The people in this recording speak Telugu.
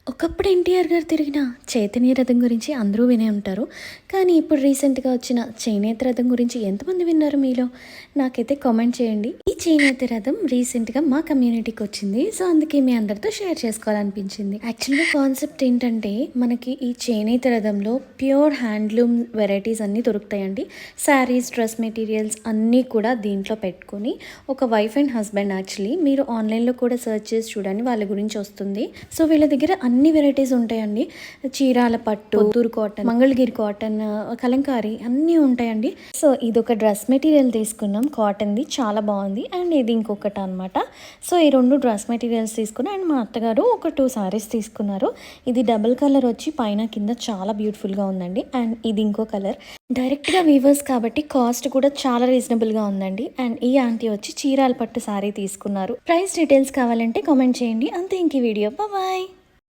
ఒకప్పుడు ఎన్టీఆర్ గారు తిరిగిన చైతన్య రథం గురించి అందరూ వినే ఉంటారు. కానీ ఇప్పుడు రీసెంట్‌గా వచ్చిన చేనేత రథం గురించి ఎంతమంది విన్నారు మీలో? నాకైతే కామెంట్ చేయండి. ఈ చేనేత రథం రీసెంట్‌గా మా కమ్యూనిటీకి వచ్చింది. సో, అందుకే మీ అందరితో షేర్ చేసుకోవాలనిపించింది. యాక్చువల్‌గా కాన్సెప్ట్ ఏంటంటే మనకి ఈ చేనేత రథంలో ప్యూర్ హ్యాండ్లూమ్ వెరైటీస్ అన్నీ దొరుకుతాయండి. శారీస్, డ్రెస్ మెటీరియల్స్ అన్నీ కూడా దీంట్లో పెట్టుకొని ఒక వైఫ్ అండ్ హస్బెండ్ యాక్చువల్లీ మీరు ఆన్‌లైన్‌లో కూడా సెర్చ్ చేసి చూడండి వాళ్ళ గురించి వస్తుంది. సో, వీళ్ళ దగ్గర అన్ని వెరైటీస్ ఉంటాయండి. చీరాల పట్టు, పుత్తూరు కాటన్, మంగళగిరి కాటన్, కలంకారీ అన్నీ ఉంటాయండి. సో ఇదొక డ్రెస్ మెటీరియల్ తీసుకున్నాం కాటన్‌ది, చాలా బాగుంది. అండ్ ఇది ఇంకొకటి అనమాట. సో ఈ 2 డ్రెస్ మెటీరియల్స్ తీసుకున్నాం. అండ్ మా అత్తగారు ఒక 2 సారీస్ తీసుకున్నారు. ఇది డబుల్ కలర్ వచ్చి పైన కింద చాలా బ్యూటిఫుల్గా ఉందండి. అండ్ ఇది ఇంకో కలర్. డైరెక్ట్గా వీవర్స్ కాబట్టి కాస్ట్ కూడా చాలా రీజనబుల్గా ఉందండి. అండ్ ఈ ఆంటీ వచ్చి చీరాల పట్టు సారీ తీసుకున్నారు. ప్రైస్ డీటెయిల్స్ కావాలంటే కామెంట్ చేయండి. అంతే ఇంక ఈ వీడియో. బాయ్.